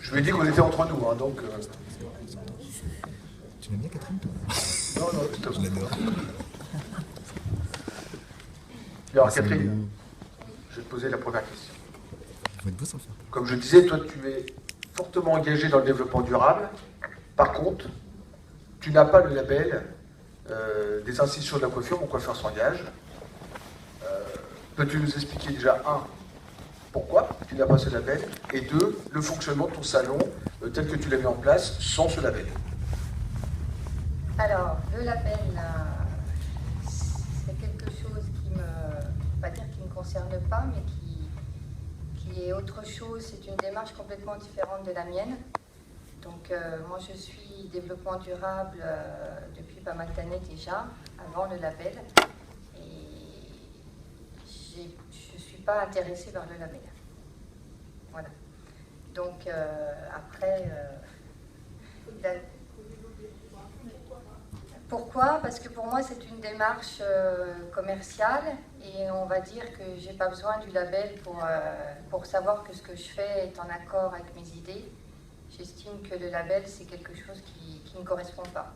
Je lui ai dit qu'on était entre nous, hein, donc... Tu l'aimes bien, Catherine, toi? Non, non, tout à Je fait. l'adore. Alors, Catherine, je vais te poser la première question. Il faut être beau sans le faire. Comme je disais, toi, tu es fortement engagé dans le développement durable. Par contre, tu n'as pas le label des institutions de la coiffure, Mon Coiffeur s'engage. Peux-tu nous expliquer déjà, un, pourquoi tu n'as pas ce label, et deux, le fonctionnement de ton salon tel que tu l'as mis en place sans ce label? Alors, le label, c'est quelque chose qui pas dire qui ne me concerne pas, mais qui est autre chose. C'est une démarche complètement différente de la mienne. Donc, moi, je suis développement durable depuis pas mal d'années déjà, avant le label. Et je ne suis pas intéressée par le label. Voilà. Donc, après... Pourquoi? Parce que pour moi, c'est une démarche commerciale et on va dire que j'ai pas besoin du label pour savoir que ce que je fais est en accord avec mes idées. J'estime que le label, c'est quelque chose qui ne correspond pas.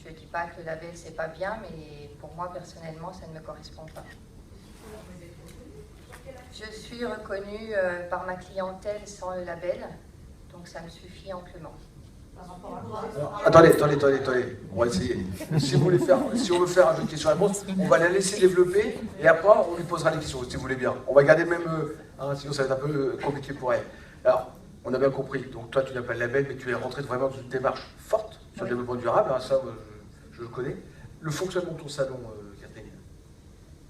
Je ne dis pas que le label, c'est pas bien, mais pour moi, personnellement, ça ne me correspond pas. Je suis reconnue par ma clientèle sans le label, donc ça me suffit amplement. Attendez. On va essayer. Si on veut faire un jeu de questions-réponses, on va la laisser développer et après on lui posera des questions, si vous voulez bien. On va garder même, sinon ça va être un peu compliqué pour elle. Alors, on a bien compris. Donc toi, tu n'as pas le label, mais tu es rentré vraiment dans une démarche forte sur le développement durable. Hein, ça, je le connais. Le fonctionnement de ton salon, Catherine?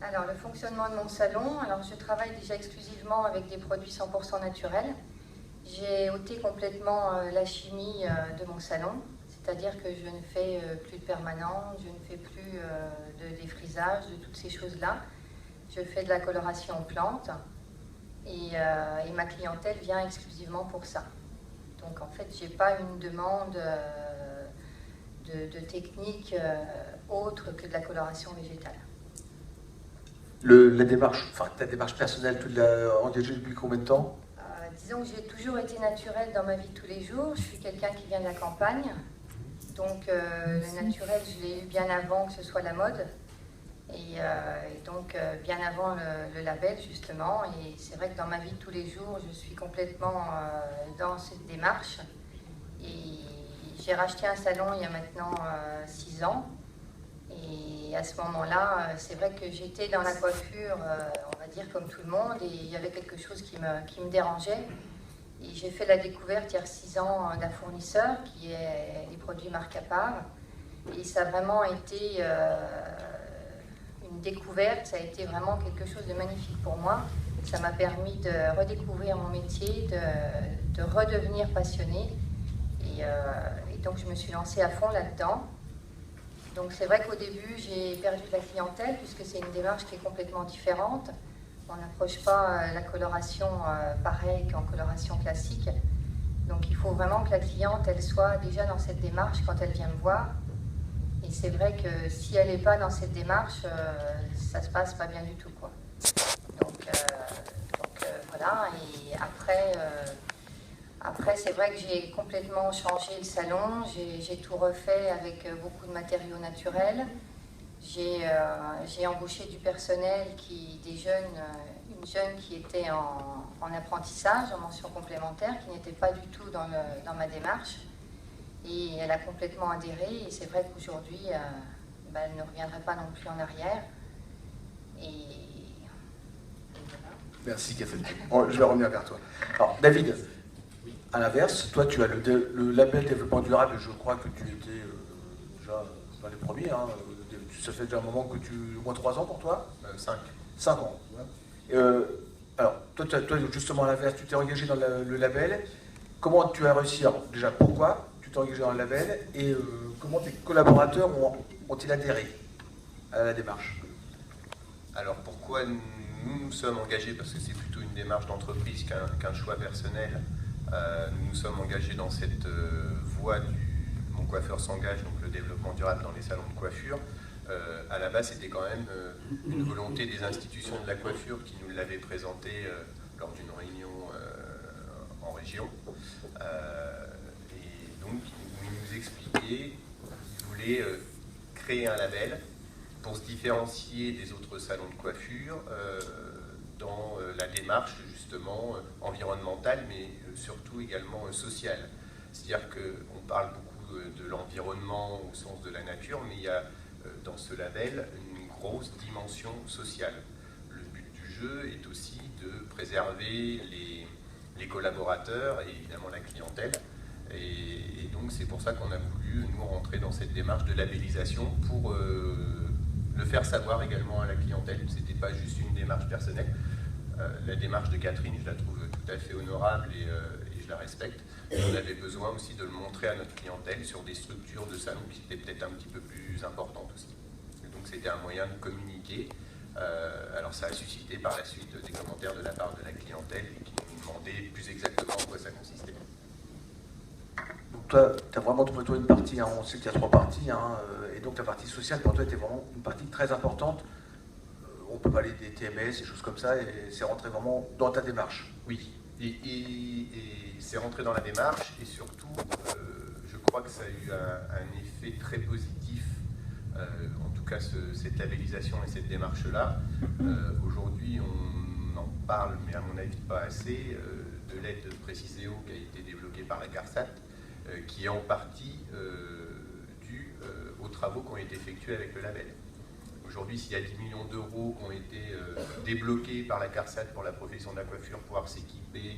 Alors, le fonctionnement de mon salon, alors je travaille déjà exclusivement avec des produits 100% naturels. J'ai ôté complètement la chimie de mon salon, c'est-à-dire que je ne fais plus de permanent, je ne fais plus de défrisage, de toutes ces choses-là. Je fais de la coloration en plantes et ma clientèle vient exclusivement pour ça. Donc en fait, je n'ai pas une demande de technique autre que de la coloration végétale. La démarche, enfin ta démarche personnelle, tu l'as engagée depuis combien de temps? Disons que j'ai toujours été naturelle dans ma vie de tous les jours. Je suis quelqu'un qui vient de la campagne. Donc le naturel, je l'ai eu bien avant que ce soit la mode. Et donc bien avant le label, justement. Et c'est vrai que dans ma vie de tous les jours, je suis complètement dans cette démarche. Et j'ai racheté un salon il y a maintenant 6 ans. Et à ce moment-là, c'est vrai que j'étais dans la coiffure, on va dire comme tout le monde, et il y avait quelque chose qui me dérangeait. Et j'ai fait la découverte il y a 6 ans d'un fournisseur qui est les produits marque à part. Et ça a vraiment été une découverte, ça a été vraiment quelque chose de magnifique pour moi. Ça m'a permis de redécouvrir mon métier, de redevenir passionnée. Et donc je me suis lancée à fond là-dedans. Donc c'est vrai qu'au début, j'ai perdu de la clientèle puisque c'est une démarche qui est complètement différente. On n'approche pas la coloration pareil qu'en coloration classique. Donc il faut vraiment que la cliente, elle soit déjà dans cette démarche quand elle vient me voir. Et c'est vrai que si elle n'est pas dans cette démarche, ça se passe pas bien du tout, quoi. Donc voilà, et après, c'est vrai que j'ai complètement changé le salon, j'ai tout refait avec beaucoup de matériaux naturels. J'ai embauché du personnel, une jeune qui était en apprentissage, en mention complémentaire, qui n'était pas du tout dans ma démarche. Et elle a complètement adhéré, et c'est vrai qu'aujourd'hui, elle ne reviendrait pas non plus en arrière. Et voilà. Merci Catherine. Bon, je vais revenir vers toi. Alors David, à l'inverse, toi tu as le label développement durable, et je crois que tu étais déjà dans les premiers. Hein, ça fait déjà un moment que au moins 3 ans pour toi? 5 ans. Alors toi justement à l'inverse, tu t'es engagé dans le label. Comment tu as réussi? Alors déjà pourquoi tu t'es engagé dans le label et comment tes collaborateurs ont-ils adhéré à la démarche? Alors pourquoi nous sommes engagés? Parce que c'est plutôt une démarche d'entreprise qu'un choix personnel. Nous nous sommes engagés dans cette voie du Mon Coiffeur s'engage, donc le développement durable dans les salons de coiffure. À la base, c'était quand même une volonté des institutions de la coiffure qui nous l'avaient présenté lors d'une réunion région. Et donc, il nous expliquait qu'il voulait créer un label pour se différencier des autres salons de coiffure dans la démarche justement environnementale, mais surtout également sociale. C'est-à-dire qu'on parle beaucoup de l'environnement au sens de la nature, mais il y a dans ce label une grosse dimension sociale. Le but du jeu est aussi de préserver les collaborateurs et évidemment la clientèle. Et donc c'est pour ça qu'on a voulu nous rentrer dans cette démarche de labellisation pour le faire savoir également à la clientèle. C'était pas juste une démarche personnelle. La démarche de Catherine, je la trouve tout à fait honorable et je la respecte. Mais on avait besoin aussi de le montrer à notre clientèle sur des structures de salon qui étaient peut-être un petit peu plus importantes aussi. Et donc c'était un moyen de communiquer. Alors ça a suscité par la suite des commentaires de la part de la clientèle qui nous demandaient plus exactement en quoi ça consistait. Donc toi, tu as vraiment trouvé toi une partie, hein, on sait qu'il y a 3 parties, hein, et donc la partie sociale pour toi était vraiment une partie très importante. On peut parler des TMS, des choses comme ça, et c'est rentré vraiment dans ta démarche. Oui, et c'est rentré dans la démarche, et surtout, je crois que ça a eu un effet très positif, en tout cas cette labellisation et cette démarche-là. Aujourd'hui, on en parle, mais à mon avis pas assez, de l'aide Préciséo qui a été débloquée par la CARSAT, qui est en partie due aux travaux qui ont été effectués avec le label. Aujourd'hui, s'il y a 10 millions d'euros qui ont été débloqués par la CARSAT pour la profession de la coiffure, pouvoir s'équiper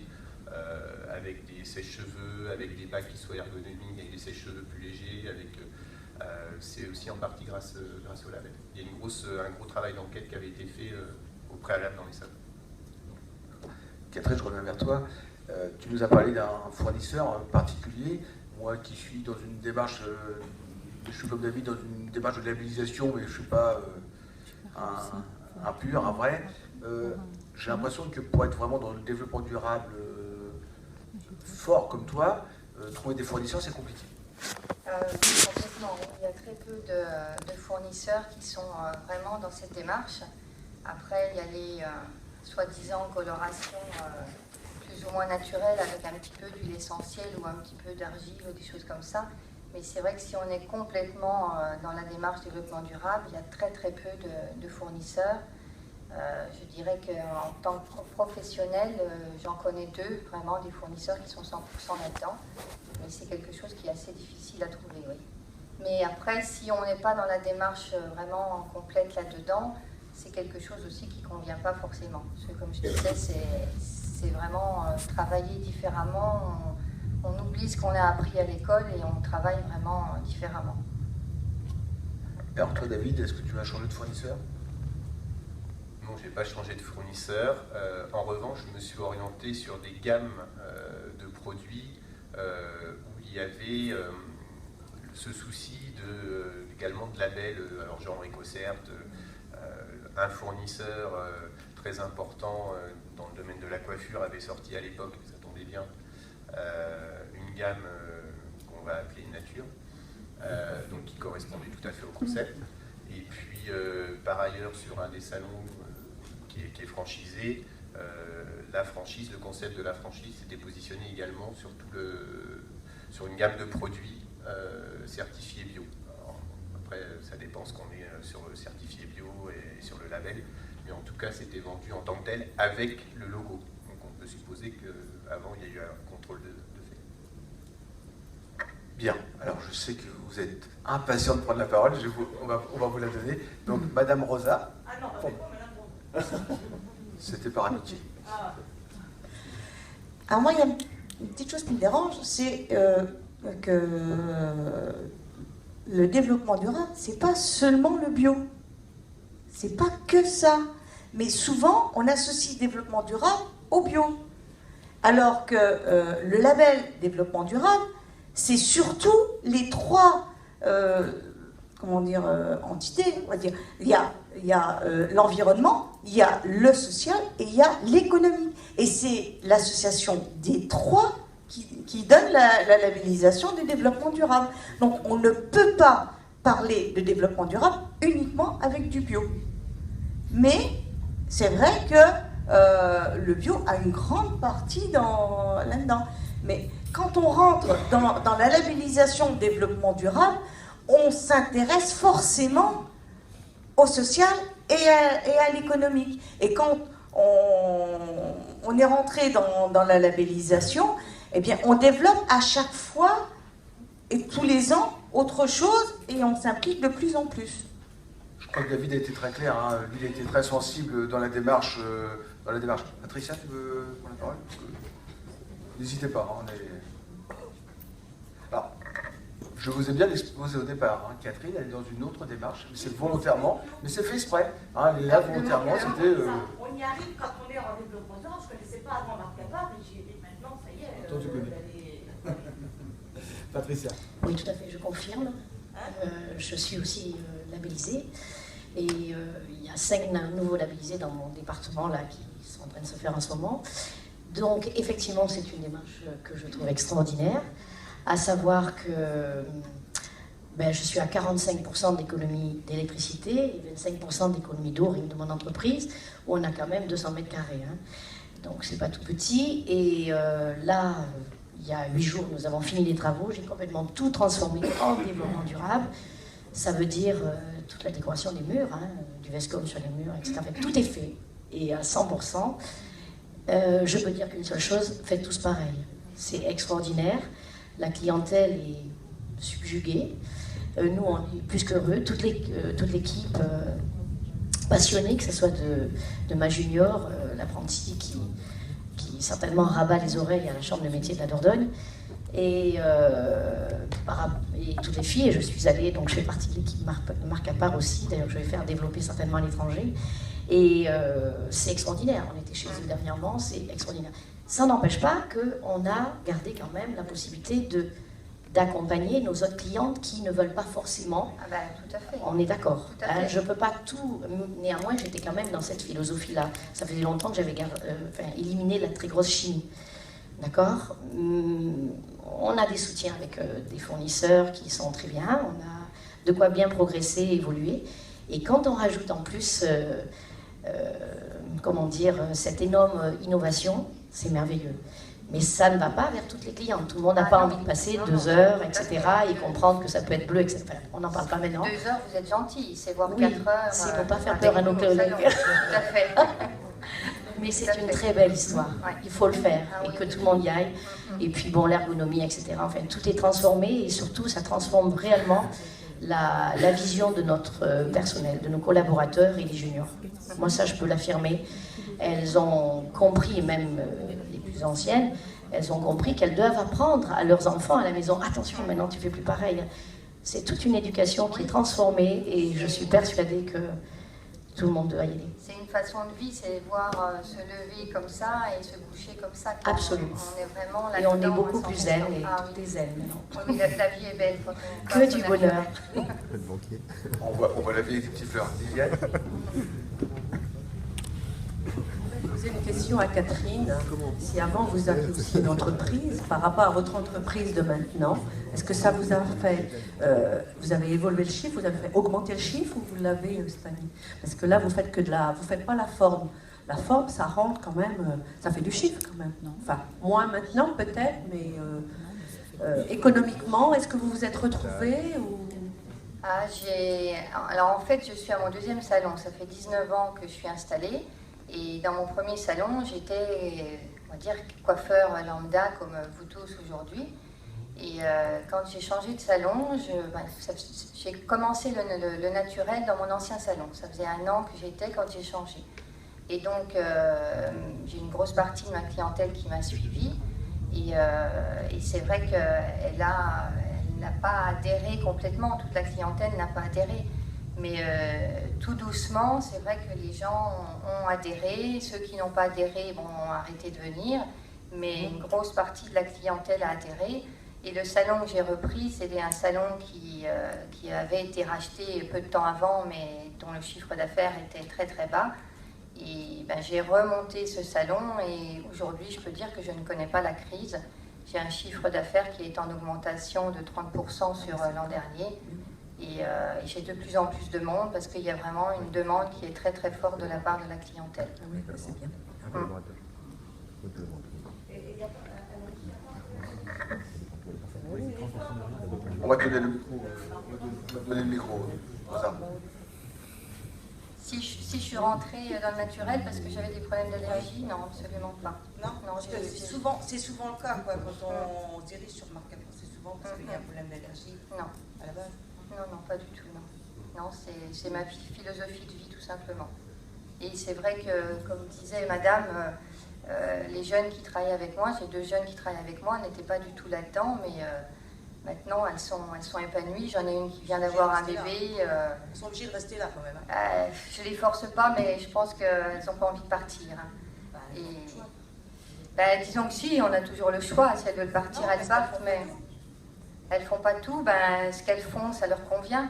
avec des sèche-cheveux, avec des bacs qui soient ergonomiques, avec des sèche-cheveux plus légers, c'est aussi en partie grâce au label. Il y a un gros travail d'enquête qui avait été fait au préalable dans les salles. Catherine, je reviens vers toi. Tu nous as parlé d'un fournisseur particulier. Moi qui suis dans une démarche, je suis comme David dans une démarche de labellisation, mais je ne suis pas un pur, un vrai. J'ai l'impression que pour être vraiment dans le développement durable fort comme toi, trouver des fournisseurs, c'est compliqué. Oui, complètement. Il y a très peu de fournisseurs qui sont vraiment dans cette démarche. Après, il y a les soi-disant colorations plus ou moins naturelles avec un petit peu d'huile essentielle ou un petit peu d'argile ou des choses comme ça. Mais c'est vrai que si on est complètement dans la démarche développement durable, il y a très très peu de fournisseurs. Je dirais qu'en tant que professionnel, j'en connais 2, vraiment des fournisseurs qui sont 100% là-dedans. Mais c'est quelque chose qui est assez difficile à trouver, oui. Mais après, si on n'est pas dans la démarche vraiment complète là-dedans, c'est quelque chose aussi qui ne convient pas forcément. Parce que comme je disais, c'est vraiment travailler différemment. On oublie ce qu'on a appris à l'école et on travaille vraiment différemment. Alors toi, David, est-ce que tu vas changer de fournisseur ? Non, je n'ai pas changé de fournisseur. En revanche, je me suis orienté sur des gammes de produits où il y avait ce souci également de label, alors genre EcoCert, un fournisseur très important dans le domaine de la coiffure avait sorti à l'époque, ça tombait bien, une gamme qu'on va appeler Nature, donc qui correspondait tout à fait au concept. Et puis par ailleurs sur un des salons qui est franchisé, la franchise, le concept de la franchise s'était positionné également sur une gamme de produits certifiés bio. Alors, après ça dépend ce qu'on est sur le certifié bio et sur le label, mais en tout cas c'était vendu en tant que tel avec le logo. Donc on peut supposer qu'avant il y a eu un contrôle de fait. Bien, alors je sais que vous êtes impatient de prendre la parole, on va vous la donner. Donc Madame Rosa. Ah non, avec moi, Madame Rosa. C'était par amitié. Alors moi, il y a une petite chose qui me dérange, c'est que le développement durable, c'est pas seulement le bio. C'est pas que ça. Mais souvent, on associe développement durable au bio. Alors que le label développement durable, c'est surtout les 3 entités, on va dire. Il y a l'environnement, il y a le social et il y a l'économie. Et c'est l'association des 3 qui donne la labellisation du développement durable. Donc on ne peut pas parler de développement durable uniquement avec du bio. Mais c'est vrai que le bio a une grande partie là-dedans. Mais quand on rentre dans la labellisation de développement durable, on s'intéresse forcément au social et à l'économique. Et quand on est rentré dans la labellisation, eh bien, on développe à chaque fois et tous les ans autre chose et on s'implique de plus en plus. Je crois que David a été très clair, hein. Lui, il a été très sensible dans la démarche. Patricia, tu veux prendre la parole? N'hésitez pas. Hein, Alors, je vous ai bien exposé au départ. Hein. Catherine, elle est dans une autre démarche, mais c'est volontairement, mais c'est fait exprès. Hein. Elle est là volontairement. C'était. On y arrive quand on est en développement durable. Je ne connaissais pas avant Marc Cavard, mais j'y ai dit maintenant, ça y est. Toi, tu connais. Patricia. Oui, tout à fait, je confirme. Je suis aussi labellisée. Et il y a 5 nouveaux labellisés dans mon département là, qui sont en train de se faire en ce moment. Donc, effectivement, c'est une démarche que je trouve extraordinaire. À savoir que je suis à 45% d'économie d'électricité et 25% d'économie d'eau de mon entreprise, où on a quand même 200 mètres carrés. Hein. Donc, c'est pas tout petit. Et là, il y a 8 jours, nous avons fini les travaux. J'ai complètement tout transformé en développement durable. Ça veut dire toute la décoration des murs, hein, du Vescom sur les murs, etc. Tout est fait. Et à 100%, je peux dire qu'une seule chose, faites tous pareil. C'est extraordinaire. La clientèle est subjuguée. Nous, on est plus qu'heureux. Toute l'équipe passionnée, que ce soit de ma junior, l'apprenti qui certainement rabat les oreilles à la chambre de métier de la Dordogne, et toutes les filles, et je suis allée, donc je fais partie de l'équipe Marc à part aussi, d'ailleurs je vais faire développer certainement à l'étranger, et c'est extraordinaire, on était chez eux dernièrement, c'est extraordinaire. Ça n'empêche pas qu'on a gardé quand même la possibilité d'accompagner nos autres clientes qui ne veulent pas forcément. Ah ben, tout à fait. On est d'accord. Tout à fait. Je ne peux pas tout. Néanmoins, j'étais quand même dans cette philosophie-là. Ça faisait longtemps que j'avais éliminé la très grosse chimie. D'accord. On a des soutiens avec des fournisseurs qui sont très bien. On a de quoi bien progresser, évoluer. Et quand on rajoute en plus, cette énorme innovation, c'est merveilleux. Mais ça ne va pas vers toutes les clientes. Tout le monde n'a pas envie de passer 2 heures, etc. et comprendre que ça peut être bleu, etc. On n'en parle pas maintenant. 2 heures, vous êtes gentil. C'est voir Oui, 4 heures. c'est pour pas faire peur à nos collègues. Tout à fait. Mais c'est une très belle histoire. Ouais. Il faut le faire Ah et oui. que tout le monde y aille. Et puis bon, l'ergonomie, etc. Enfin, tout est transformé et surtout, ça transforme réellement la vision de notre personnel, de nos collaborateurs et les juniors. Moi, ça, je peux l'affirmer. Elles ont compris, et même les plus anciennes, elles ont compris qu'elles doivent apprendre à leurs enfants à la maison. Attention, maintenant, tu fais plus pareil. C'est toute une éducation qui est transformée et je suis persuadée que tout le monde doit y aller. C'est une façon de vie, c'est voir se lever comme ça et se coucher comme ça. Absolument. On est vraiment Et on est là-dedans, beaucoup à plus 100%. zen et Ah tout oui. est zen maintenant. Oui, la vie est belle. Quand on Que passe du la bonheur. vie. Le banquier. On voit la vie avec des petites fleurs. Liliane. Je vais poser une question à Catherine. Si avant vous aviez aussi une entreprise, par rapport à votre entreprise de maintenant, est-ce que ça vous a fait, vous avez évolué le chiffre, vous avez fait augmenter le chiffre ou vous l'avez stagné? Parce que là, vous faites vous faites pas la forme. La forme, ça rentre quand même, ça fait du chiffre quand même. Enfin, moins maintenant peut-être, mais économiquement, est-ce que vous vous êtes retrouvés ou... Alors en fait, je suis à mon 2e salon. Ça fait 19 ans que je suis installée. Et dans mon premier salon, j'étais, on va dire, coiffeur lambda comme vous tous aujourd'hui. Et quand j'ai changé de salon, j'ai commencé le naturel dans mon ancien salon. Ça faisait 1 an que j'étais quand j'ai changé. Et donc, j'ai une grosse partie de ma clientèle qui m'a suivie. Et c'est vrai qu'elle n'a pas adhéré complètement. Toute la clientèle n'a pas adhéré. Mais tout doucement, c'est vrai que les gens ont adhéré. Ceux qui n'ont pas adhéré ont arrêté de venir. Mais une grosse partie de la clientèle a adhéré. Et le salon que j'ai repris, c'était un salon qui avait été racheté peu de temps avant, mais dont le chiffre d'affaires était très très bas. Et j'ai remonté ce salon et aujourd'hui, je peux dire que je ne connais pas la crise. J'ai un chiffre d'affaires qui est en augmentation de 30% sur l'an dernier. Et j'ai de plus en plus de monde parce qu'il y a vraiment une demande qui est très très forte de la part de la clientèle. Oui, c'est bien. On va te donner le micro. Ça. Si je suis rentrée dans le naturel parce que j'avais des problèmes d'allergie, non, absolument pas. Non, Non, parce que c'est souvent le cas, quoi, quand on se dirige sur Marc Capon, c'est souvent parce qu'il y a un problème d'allergie Non, à la base. non, pas du tout, non. Non, c'est ma philosophie de vie, tout simplement. Et c'est vrai que, comme disait madame, les jeunes qui travaillent avec moi, j'ai 2 jeunes qui travaillent avec moi, n'étaient pas du tout là-dedans, mais maintenant elles sont épanouies. J'en ai une qui vient d'avoir un bébé. Ils sont obligés de rester là quand même. Hein. Je les force pas, mais je pense qu'elles n'ont pas envie de partir. Hein. Et, disons que si, on a toujours le choix. Si elles veulent partir, elles partent, mais elles font pas tout. Ce qu'elles font, ça leur convient.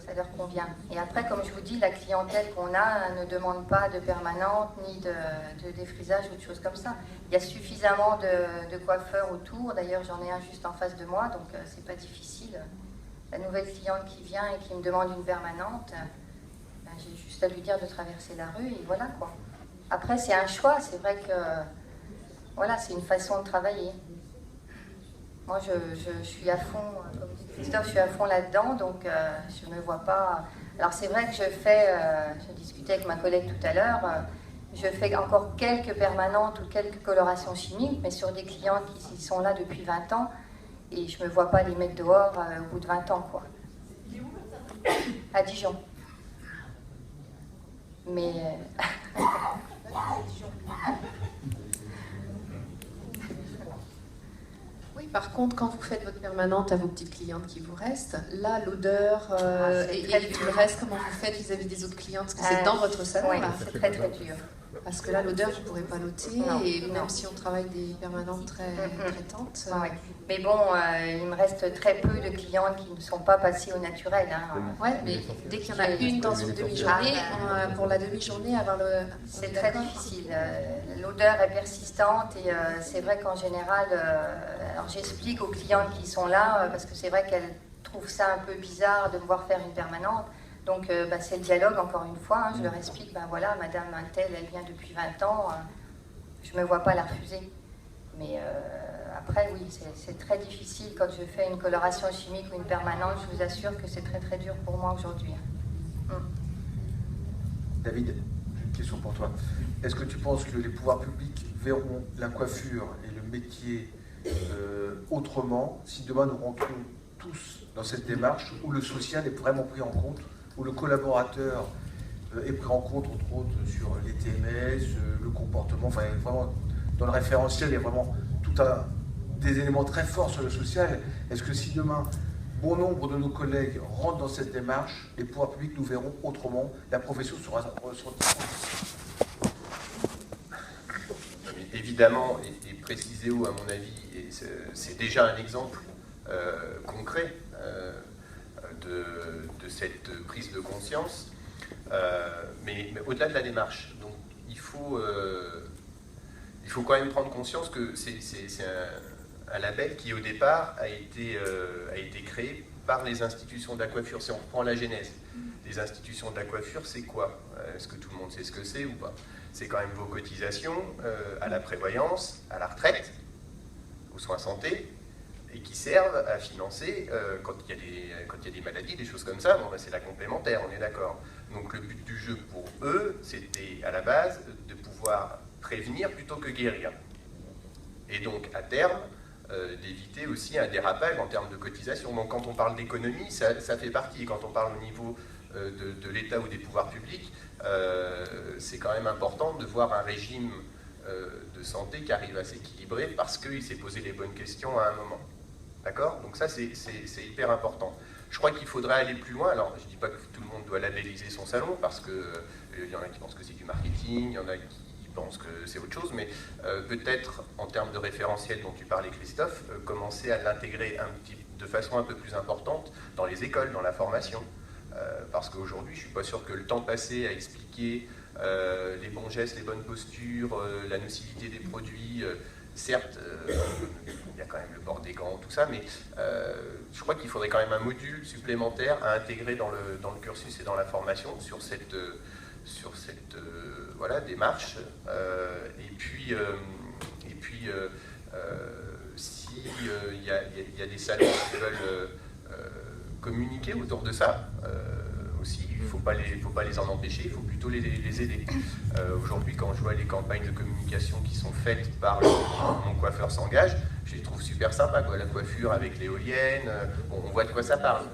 Ça leur convient. Et après, comme je vous dis, la clientèle qu'on a ne demande pas de permanente ni de défrisage ou de choses comme ça. Il y a suffisamment de coiffeurs autour. D'ailleurs, j'en ai un juste en face de moi, donc c'est pas difficile. La nouvelle cliente qui vient et qui me demande une permanente, j'ai juste à lui dire de traverser la rue et voilà quoi. Après, c'est un choix. C'est vrai que voilà, c'est une façon de travailler. Moi, je suis à fond, comme dit Christophe, je suis à fond là-dedans, donc je ne me vois pas... Alors c'est vrai que je discutais avec ma collègue tout à l'heure, je fais encore quelques permanentes ou quelques colorations chimiques, mais sur des clientes qui sont là depuis 20 ans, et je ne me vois pas les mettre dehors au bout de 20 ans, quoi. À Dijon. Mais... Oui, par contre, quand vous faites votre permanente à vos petites clientes qui vous restent, là, l'odeur c'est et très tout dur. le reste, comment vous faites vis-à-vis des autres clientes? Parce que c'est dans votre salon, Oui, là. c'est très très dur. Parce que là, l'odeur, vous ne pourrez pas l'ôter. Non, Et non. même si on travaille des permanentes très traitantes. Ouais. Mais bon, il me reste très peu de clientes qui ne sont pas passées au naturel. Hein. Ouais, mais dès qu'il y en a une dans une demi-journée, pour la demi-journée, avoir le... C'est très difficile. L'odeur est persistante et c'est vrai qu'en général, alors j'explique aux clientes qui sont là, parce que c'est vrai qu'elles trouvent ça un peu bizarre de me voir faire une permanente. Donc c'est le dialogue, encore une fois. Hein, je leur explique, voilà, madame Intel, elle vient depuis 20 ans, je ne me vois pas la refuser. Mais après, oui, c'est très difficile quand je fais une coloration chimique ou une permanente. Je vous assure que c'est très très dur pour moi aujourd'hui. David, j'ai une question pour toi. Est-ce que tu penses que les pouvoirs publics verront la coiffure et le métier autrement si demain nous rentrons tous dans cette démarche où le social est vraiment pris en compte, où le collaborateur est pris en compte, entre autres, sur les TMS, le comportement, enfin, vraiment, dans le référentiel, il y a vraiment des éléments très forts sur le social. Est-ce que si demain, bon nombre de nos collègues rentrent dans cette démarche, les pouvoirs publics nous verront autrement, la profession sera Évidemment, et Préciséo, à mon avis, c'est déjà un exemple concret de cette prise de conscience, mais au-delà de la démarche. Donc, il faut quand même prendre conscience que c'est un label qui, au départ, a été créé par les institutions de la coiffure. Si on reprend la genèse, les institutions de la coiffure, c'est quoi? Est-ce que tout le monde sait ce que c'est ou pas? C'est quand même vos cotisations à la prévoyance, à la retraite, aux soins santé, et qui servent à financer, quand il y a des maladies, des choses comme ça, c'est la complémentaire, on est d'accord. Donc le but du jeu pour eux, c'était à la base de pouvoir prévenir plutôt que guérir. Et donc à terme, d'éviter aussi un dérapage en termes de cotisation. Donc quand on parle d'économie, ça fait partie. Et quand on parle au niveau de l'État ou des pouvoirs publics, c'est quand même important de voir un régime de santé qui arrive à s'équilibrer parce qu'il s'est posé les bonnes questions à un moment. D'accord? Donc ça, c'est hyper important. Je crois qu'il faudrait aller plus loin. Alors, je ne dis pas que tout le monde doit labelliser son salon, parce qu'il y en a qui pensent que c'est du marketing, il y en a qui pensent que c'est autre chose, mais peut-être, en termes de référentiel dont tu parlais, Christophe, commencer à l'intégrer de façon un peu plus importante dans les écoles, dans la formation. Parce qu'aujourd'hui, je ne suis pas sûr que le temps passé à expliquer les bons gestes, les bonnes postures, la nocivité des produits, certes, il y a quand même le bord des gants, tout ça, mais je crois qu'il faudrait quand même un module supplémentaire à intégrer dans le cursus et dans la formation sur cette voilà, démarche. Et puis s'il y a des salons qui veulent communiquer autour de ça, aussi, il ne faut pas les en empêcher, il faut plutôt les aider. Aujourd'hui, quand je vois les campagnes de communication qui sont faites par Mon Coiffeur s'engage, je les trouve super sympas, quoi. La coiffure avec l'éolienne, on voit de quoi ça parle.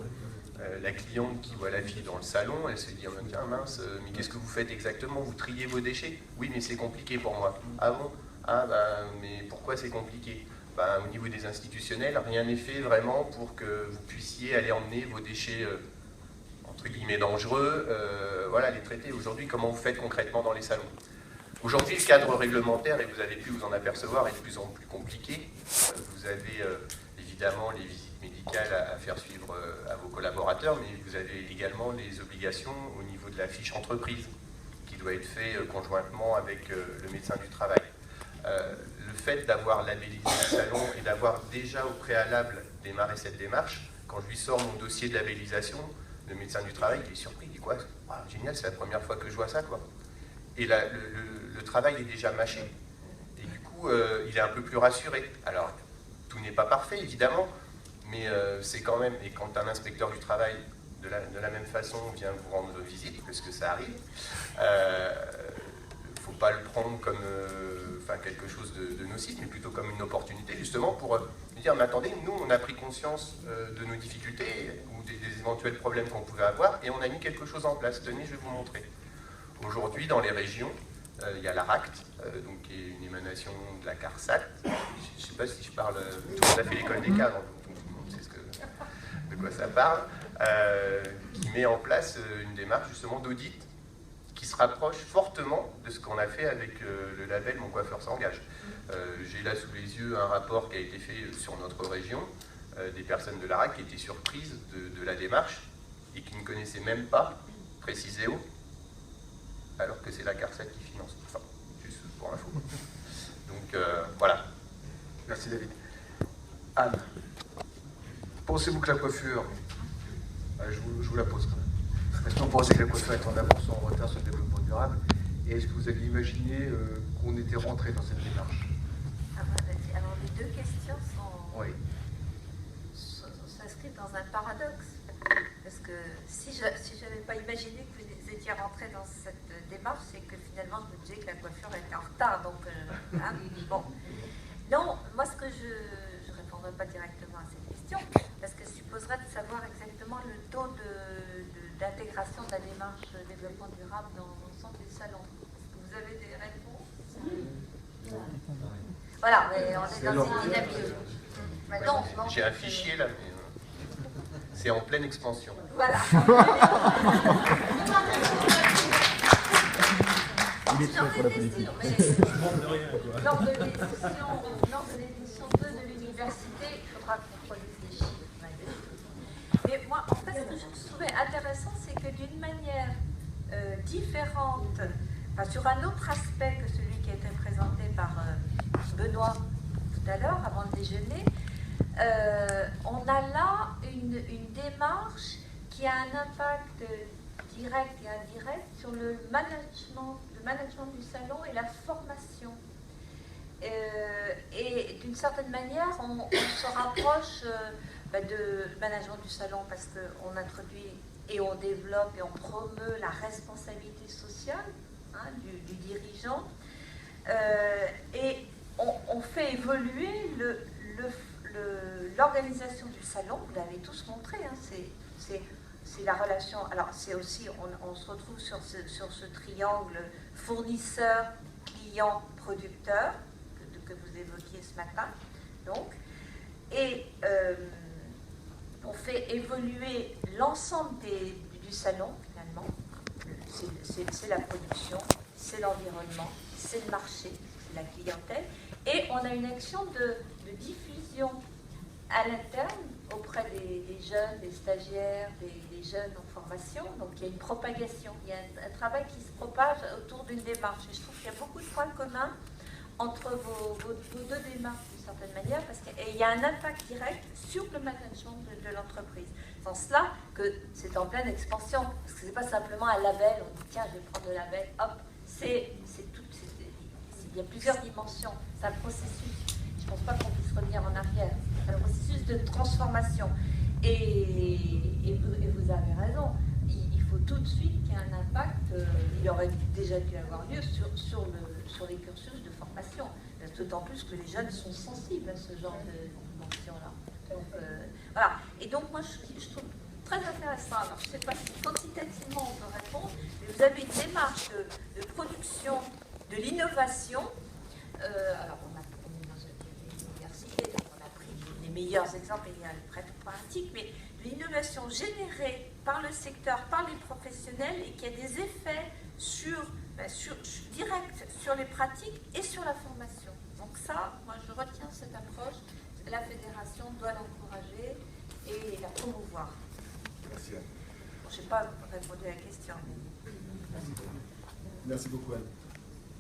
La cliente qui voit la fille dans le salon, elle se dit « Tiens, mince, mais qu'est-ce que vous faites exactement? Vous triez vos déchets ?» « Oui, mais c'est compliqué pour moi. » « Ah bon? Ah ben, mais pourquoi c'est compliqué ?» Ben, au niveau des institutionnels, rien n'est fait vraiment pour que vous puissiez aller emmener vos déchets entre guillemets dangereux, voilà, les traiter. Aujourd'hui, comment vous faites concrètement dans les salons? Aujourd'hui, le cadre réglementaire, et vous avez pu vous en apercevoir, est de plus en plus compliqué. Vous avez évidemment les visites médicales à faire suivre à vos collaborateurs, mais vous avez également les obligations au niveau de la fiche entreprise, qui doit être fait conjointement avec le médecin du travail. Le fait d'avoir labellisé le salon et d'avoir déjà au préalable démarré cette démarche, quand je lui sors mon dossier de labellisation, le médecin du travail il est surpris, il dit quoi? Wow, génial, c'est la première fois que je vois ça, quoi. Et là, le travail est déjà mâché. Et du coup, il est un peu plus rassuré. Alors, tout n'est pas parfait, évidemment, mais c'est quand même... Et quand un inspecteur du travail, de la même façon, vient vous rendre visite, parce que ça arrive, il ne faut pas le prendre comme quelque chose de nocif, mais plutôt comme une opportunité, justement, pour dire, mais attendez, nous, on a pris conscience de nos difficultés ou des éventuels problèmes qu'on pouvait avoir, et on a mis quelque chose en place. Tenez, je vais vous montrer. Aujourd'hui, dans les régions, il y a l'ARACT, donc qui est une émanation de la CARSAT. Je ne sais pas si je parle... Tout le monde a fait l'école des cadres, donc tout le monde sait de quoi ça parle, qui met en place une démarche, justement, d'audit qui se rapproche fortement de ce qu'on a fait avec le label Mon Coiffeur s'engage. J'ai là sous les yeux un rapport qui a été fait sur notre région, des personnes de l'ARAC qui étaient surprises de la démarche et qui ne connaissaient même pas Préciséo, alors que c'est la CARSAT qui finance. Enfin, juste pour l'info. Donc voilà. Merci David. Anne, pensez-vous que la coiffure, je vous la pose quand même, est-ce que vous pensez que la coiffure est en avance ou en retard sur le développement durable? Et est-ce que vous aviez imaginé qu'on était rentré dans cette démarche? Alors les deux questions s'inscrivent dans un paradoxe. Parce que si je n'avais pas imaginé que vous étiez rentré dans cette démarche, c'est que finalement je me disais que la coiffure était en retard. Donc, bon. Non, moi ce que je ne répondrai pas directement à cette question, parce que je supposerais de savoir exactement le taux d'intégration de la démarche de développement durable dans l'ensemble des salons. Est-ce que vous avez des réponses? Voilà, mais on est dans une dynamique. J'ai un fichier là, mais c'est en pleine expansion. Voilà. Il est prêt pour la politique. Lors de l'édition 2 de l'université, il faudra qu'on produise des chiffres. Mais moi, en fait, ce que je trouvais intéressant, c'est que d'une manière différente, sur un autre aspect que celui qui a été présenté par Benoît tout à l'heure, avant le déjeuner, on a là une démarche qui a un impact direct et indirect sur le management du salon et la formation. Et d'une certaine manière, on se rapproche de management du salon parce qu'on introduit et on développe et on promeut la responsabilité sociale du dirigeant. Et on fait évoluer l'organisation du salon. Vous l'avez tous montré, c'est la relation. Alors c'est aussi, on se retrouve sur ce triangle fournisseur, client, producteur que vous évoquiez ce matin. Donc, et on fait évoluer l'ensemble du salon finalement. C'est la production, c'est l'environnement, c'est le marché, c'est la clientèle. Et on a une action de diffusion à l'interne auprès des jeunes, des stagiaires, des jeunes en formation. Donc il y a une propagation, il y a un travail qui se propage autour d'une démarche. Et je trouve qu'il y a beaucoup de points communs entre vos deux démarches, certaine manière, parce qu'il y a un impact direct sur le management de l'entreprise. Dans cela que c'est en pleine expansion, parce que ce n'est pas simplement un label, on dit tiens, je vais prendre le label, hop, il y a plusieurs dimensions, c'est un processus. Je ne pense pas qu'on puisse revenir en arrière, c'est un processus de transformation. Et vous avez raison, il faut tout de suite qu'il y ait un impact, il aurait déjà dû avoir lieu sur les cursus de formation, d'autant plus que les jeunes sont sensibles à ce genre de dimension-là. Donc, voilà. Et donc moi je trouve très intéressant, alors je ne sais pas si quantitativement on peut répondre, mais vous avez une démarche de production de l'innovation. Alors on est dans une université, donc on a pris les meilleurs exemples et les pratiques, mais de l'innovation générée par le secteur, par les professionnels et qui a des effets directs sur les pratiques et sur la formation. Donc ça, moi je retiens cette approche, la fédération doit l'encourager et la promouvoir. Merci. Je n'ai pas répondu à la question. Merci beaucoup, Anne.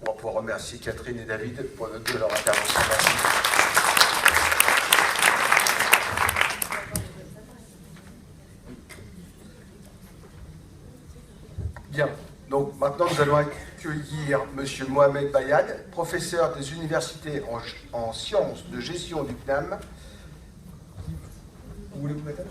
On va pouvoir remercier Catherine et David pour leur intervention. Merci. Bien, donc maintenant nous allons accueillir M. Mohamed Bayad, professeur des universités en sciences de gestion du CNAM. Vous voulez vous mettre à